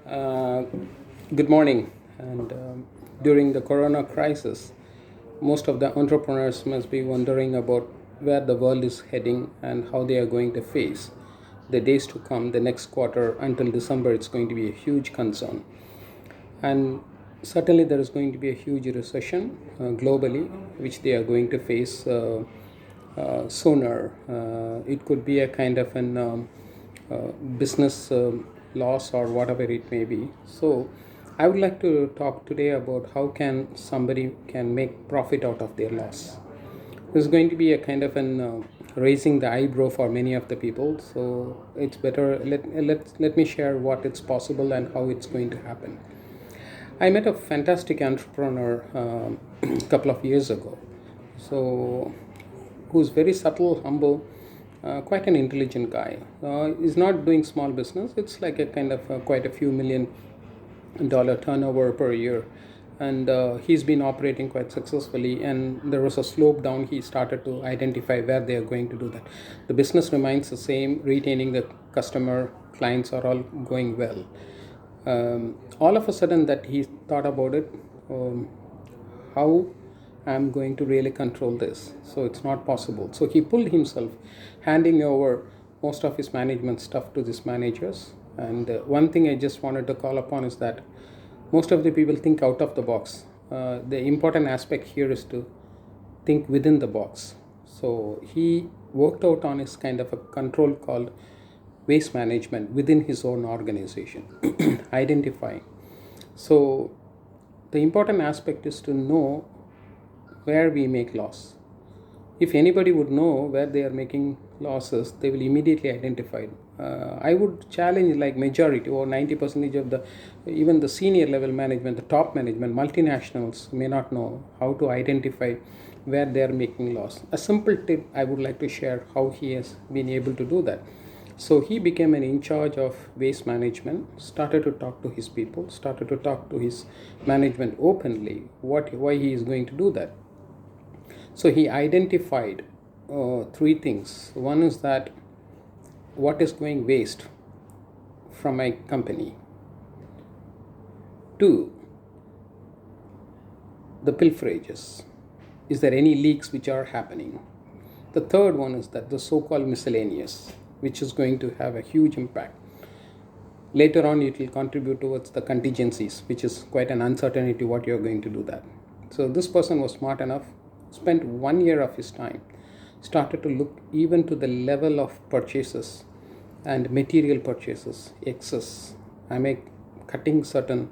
Uh, Good morning. And during the Corona crisis, most of the entrepreneurs must be wondering about where the world is heading and how they are going to face the days to come. The next quarter until December, it's going to be a huge concern. And certainly, there is going to be a huge recession globally, which they are going to face sooner. It could be a kind of an business loss or whatever it may be. So, I would like to talk today about how can somebody can make profit out of their loss. This is going to be a kind of an raising the eyebrow for many of the people. So it's better let me share what it's possible and how it's going to happen. I met a fantastic entrepreneur a couple of years ago. So, who's very subtle, humble, quite an intelligent guy. He's not doing small business. It's like a kind of quite a few $1 million turnover per year, and he's been operating quite successfully. And there was a slope down. He started to identify where they are going to do that. The business remains the same. Retaining the customer clients are all going well. All of a sudden that he thought about it, how I'm going to really control this. So it's not possible. So he pulled himself, handing over most of his management stuff to these managers. And one thing I just wanted to call upon is that most of the people think out of the box. The important aspect here is to think within the box. So he worked out on his kind of a control called waste management within his own organization, identifying. So the important aspect is to know where we make loss. If anybody would know where they are making losses, they will immediately identify it. I would challenge like majority or 90% of the even the senior level management, the top management, multinationals may not know how to identify where they are making loss. A simple tip I would like to share how he has been able to do that. So he became an in charge of waste management, started to talk to his people, started to talk to his management openly why he is going to do that. So he identified three things. One is that what is going waste from my company. Two, the pilferages. Is there any leaks which are happening? The third one is that the so-called miscellaneous, which is going to have a huge impact. Later on, it will contribute towards the contingencies, which is quite an uncertainty what you're going to do that. So this person was smart enough, spent 1 year of his time, started to look even to the level of purchases and material purchases, excess. I make cutting certain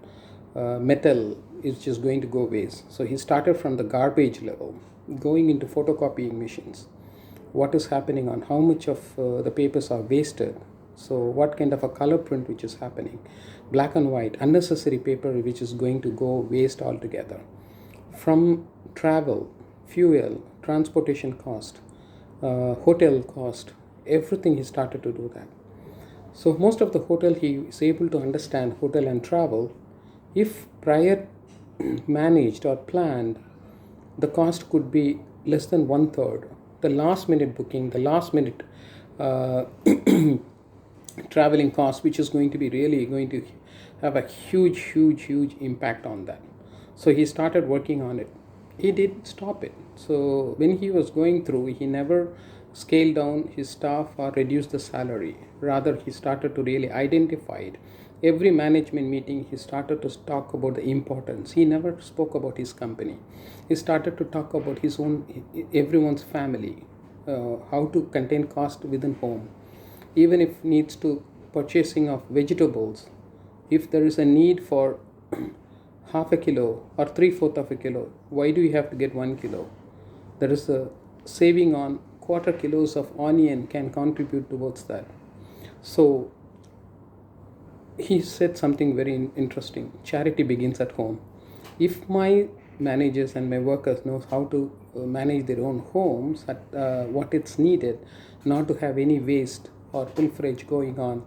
metal is just going to go waste. So he started from the garbage level, going into photocopying machines. What is happening on how much of the papers are wasted. So what kind of a color print which is happening, black and white, unnecessary paper which is going to go waste altogether. From travel, fuel, transportation cost, hotel cost, everything he started to do that. So most of the hotel he is able to understand hotel and travel. If prior managed or planned, the cost could be less than one third. The last minute booking, the last minute uh, traveling cost, which is going to be really going to have a huge impact on that. So he started working on it. He did stop it. So when he was going through, he never scaled down his staff or reduced the salary. Rather, he started to really identify it. Every management meeting, he started to talk about the importance. He never spoke about his company. He started to talk about his own, everyone's family, how to contain cost within home. Even if needs to purchasing of vegetables, if there is a need for half a kilo or three-fourth of a kilo, why do you have to get 1 kilo? There is a saving on quarter kilos of onion can contribute towards that. So he said something very interesting. Charity begins at home. If my managers and my workers knows how to manage their own homes at what it's needed, not to have any waste or pilferage going on,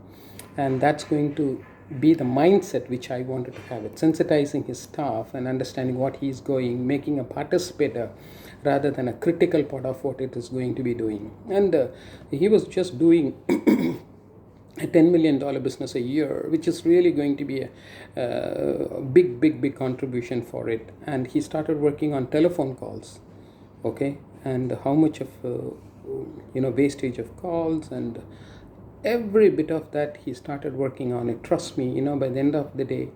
and that's going to be the mindset which I wanted to have it, sensitizing his staff and understanding what he's going, making a participator rather than a critical part of what it is going to be doing. And he was just doing a $10 million business a year, which is really going to be a big contribution for it. And he started working on telephone calls, okay, and how much of wastage of calls and every bit of that he started working on it. Trust me, by the end of the day,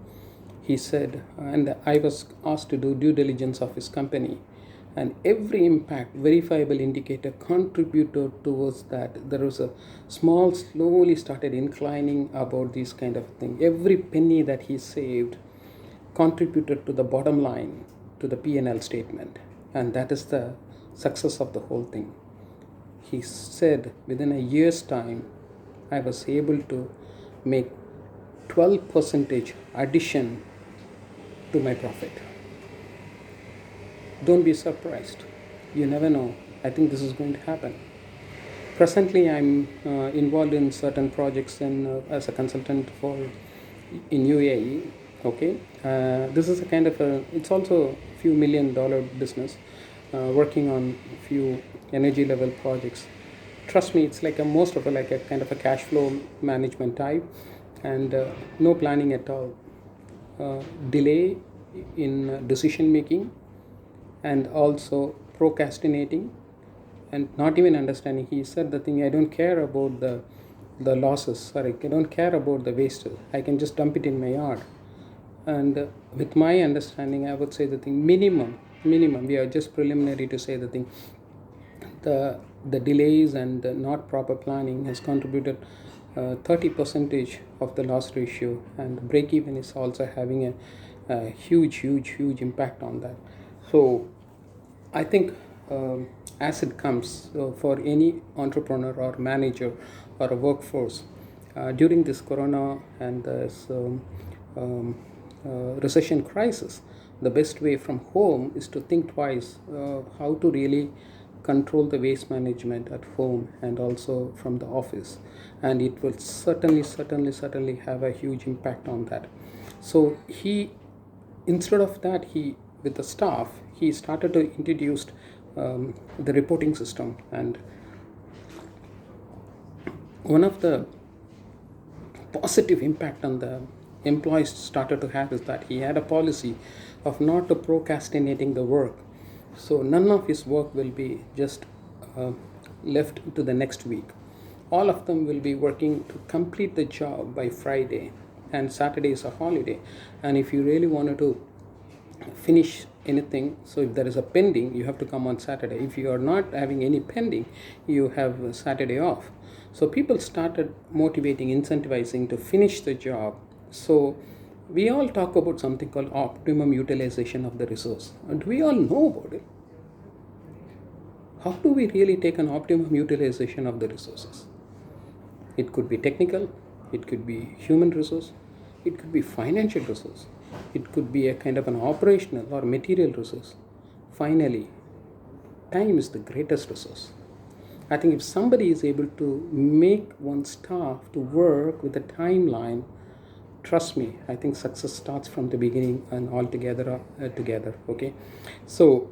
he said, and I was asked to do due diligence of his company, and every impact verifiable indicator contributed towards that. There was a small slowly started inclining about these kind of thing. Every penny that he saved contributed to the bottom line, to the P&L statement, and that is the success of the whole thing. He said within a year's time I was able to make 12% addition to my profit. Don't be surprised. You never know. I think this is going to happen. Presently, I'm involved in certain projects as a consultant in UAE. Okay, this is a kind of it's also a few $1 million business, working on a few energy level projects. Trust me, it's like most of like a kind of a cash flow management type, and no planning at all. Delay in decision making, and also procrastinating, and not even understanding. He said the thing, I don't care about the losses, sorry, I don't care about the waste, I can just dump it in my yard. And with my understanding, I would say the thing, minimum, we are just preliminary to say the thing, the delays and the not proper planning has contributed 30% of the loss ratio, and break even is also having a huge impact on that. So I think, as it comes, for any entrepreneur or manager or a workforce, during this corona and this recession crisis, the best way from home is to think twice how to really control the waste management at home and also from the office, and it will certainly have a huge impact on that. So instead of that, with the staff, he started to introduce the reporting system. And one of the positive impact on the employees started to have is that he had a policy of not procrastinating the work. So none of his work will be just left to the next week. All of them will be working to complete the job by Friday, and Saturday is a holiday. And if you really wanted to finish anything, so if there is a pending, you have to come on Saturday. If you are not having any pending, you have Saturday off. So people started motivating, incentivizing to finish the job. So we all talk about something called optimum utilization of the resource, and we all know about it. How do we really take an optimum utilization of the resources? It could be technical, it could be human resource, it could be financial resource, it could be a kind of an operational or material resource. Finally, time is the greatest resource. I think if somebody is able to make one staff to work with a timeline, trust me, I think success starts from the beginning and all together. Okay, so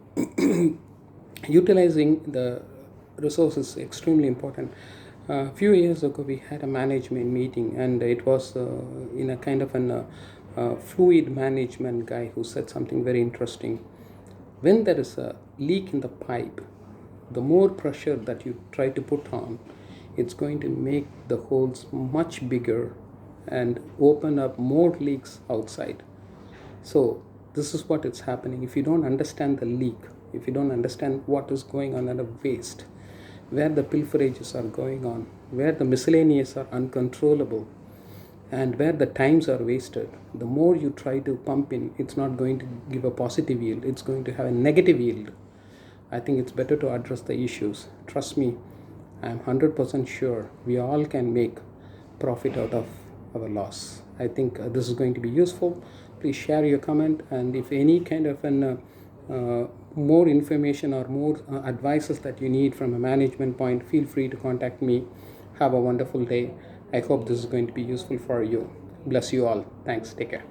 utilizing the resources is extremely important. A few years ago, we had a management meeting, and it was in a kind of an fluid management guy who said something very interesting. When there is a leak in the pipe, the more pressure that you try to put on, it's going to make the holes much bigger and open up more leaks outside. So this is what is happening. If you don't understand the leak, if you don't understand what is going on at a waste, where the pilferages are going on, where the miscellaneous are uncontrollable, and where the times are wasted, the more you try to pump in, it's not going to give a positive yield, it's going to have a negative yield. I think it's better to address the issues. Trust me, I'm 100% sure we all can make profit out of our loss. I think this is going to be useful. Please share your comment, and if any kind of an more information or more advices that you need from a management point, feel free to contact me. Have a wonderful day. I hope this is going to be useful for you. Bless you all. Thanks. Take care.